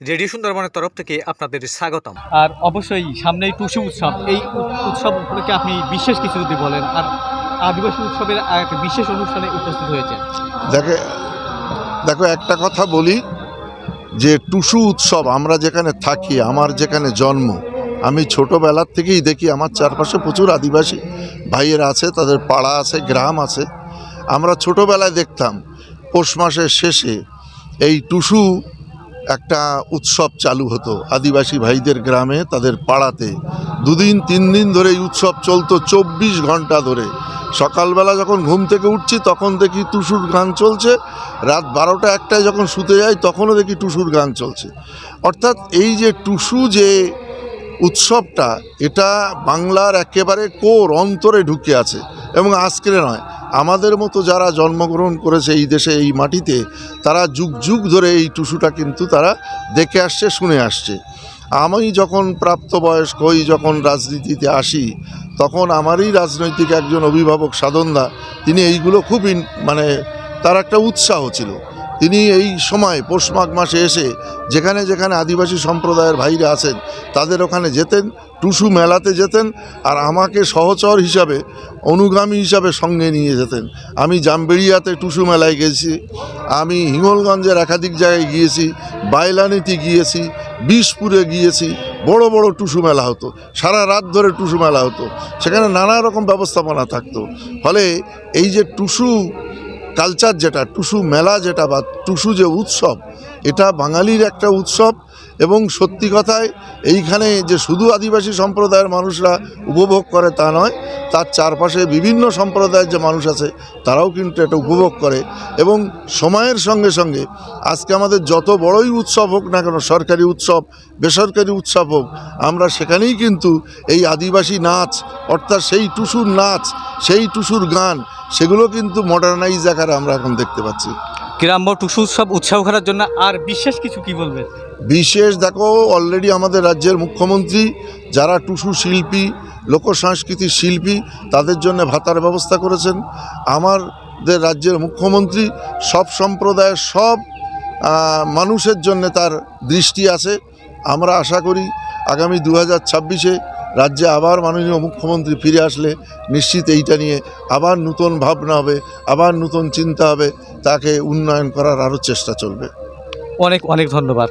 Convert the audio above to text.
Radio সুন্দরবনের তরফ থেকে আপনাদের স্বাগতম। আর অবশ্যই সামনেই টুসু উৎসব। এই উৎসব উপলক্ষে আপনি বিশেষ কিছু যদি বলেন, আর আদিবাসী উৎসবের এক বিশেষ অনুষ্ঠানে উপস্থিত হয়েছেন। দেখো একটা কথা বলি যে টুসু উৎসব আমরা যেখানে থাকি, আমার যেখানে জন্ম, আমি ছোটোবেলার থেকেই দেখি আমার চারপাশে প্রচুর আদিবাসী ভাইয়েরা আছে, তাদের পাড়া আছে, গ্রাম আছে। আমরা ছোটোবেলায় দেখতাম পৌষ মাসের শেষে এই টুসু একটা উৎসব চালু হতো আদিবাসী ভাইদের গ্রামে, তাদের পাড়াতে। 2-3 দিন ধরে এই উৎসব চলতো 24 ঘন্টা ধরে। সকালবেলা যখন ঘুম থেকে উঠছি তখন দেখি টুসুর গান চলছে, রাত 12টা-1টায় যখন শুতে যাই তখনও দেখি টুসুর গান চলছে। অর্থাৎ এই যে টুসু যে উৎসবটা, এটা বাংলার একেবারে কোর অন্তরে ঢুকে আছে। এবং আজকের নয়, আমাদের মতো যারা জন্মগ্রহণ করেছে এই দেশে, এই মাটিতে, তারা যুগ যুগ ধরে এই টুসুটা কিন্তু তারা দেখে আসছে, শুনে আসছে। আমি যখন প্রাপ্তবয়স্ক হই, যখন রাজনীতিতে আসি, তখন আমারই রাজনৈতিক একজন অভিভাবক সাধনদা, তিনি এইগুলো খুব তার একটা উৎসাহ ছিল। তিনি এই সময় পৌষ মাঘ মাসে এসে যেখানে যেখানে আদিবাসী সম্প্রদায়ের ভাইরা আছেন তাদের ওখানে যেতেন, টুসু মেলাতে যেতেন, আর আমাকে সহচর হিসাবে, অনুগামী হিসাবে সঙ্গে নিয়ে যেতেন। আমি জামবেড়িয়াতে টুসু মেলায় গেছি, আমি হিঙ্গলগঞ্জের একাধিক জায়গায় গিয়েছি, বাইলানিতে গিয়েছি, বিষপুরে গিয়েছি। বড় বড় টুসু মেলা হতো, সারা রাত ধরে টুসু মেলা হতো, সেখানে নানা রকম ব্যবস্থাপনা থাকতো। ফলে এই যে টুসু কালচার, যেটা টুসু মেলা, যেটা বা টুসু যে উৎসব, এটা বাঙালির একটা উৎসব। এবং সত্যি কথায় এইখানে যে শুধু আদিবাসী সম্প্রদায়ের মানুষরা উপভোগ করে তা নয়, তার চারপাশে বিভিন্ন সম্প্রদায়ের যে মানুষ আছে তারাও কিন্তু এটা উপভোগ করে। এবং সময়ের সঙ্গে সঙ্গে আজকে আমাদের যত বড়ই উৎসব হোক না কেন, সরকারি উৎসব, বেসরকারি উৎসব হোক, আমরা সেখানেই কিন্তু এই আদিবাসী নাচ, অর্থাৎ সেই টুসুর নাচ, সেই টুসুর গান, সেগুলো কিন্তু মডার্নাইজ আকারে আমরা এখন দেখতে পাচ্ছি। গ্রাম্য টুসু উৎসব উৎসাহ করার জন্য আর বিশেষ কিছু কি বলবেন? বিশেষ দেখো, অলরেডি আমাদের রাজ্যের মুখ্যমন্ত্রী যারা টুসু শিল্পী, লোকসংস্কৃতির শিল্পী, তাদের জন্য ভাতার ব্যবস্থা করেছেন। আমাদের রাজ্যের মুখ্যমন্ত্রী সব সম্প্রদায়ের, সব মানুষের জন্য তার দৃষ্টি আছে। আমরা আশা করি আগামী 2026-এ রাজ্যে আবার মাননীয় মুখ্যমন্ত্রী ফিরে আসলে নিশ্চিত এইটা নিয়ে আবার নূতন ভাবনা হবে, আবার নূতন চিন্তা হবে, তাকে উন্নয়ন করার আরও চেষ্টা চলবে। অনেক অনেক ধন্যবাদ।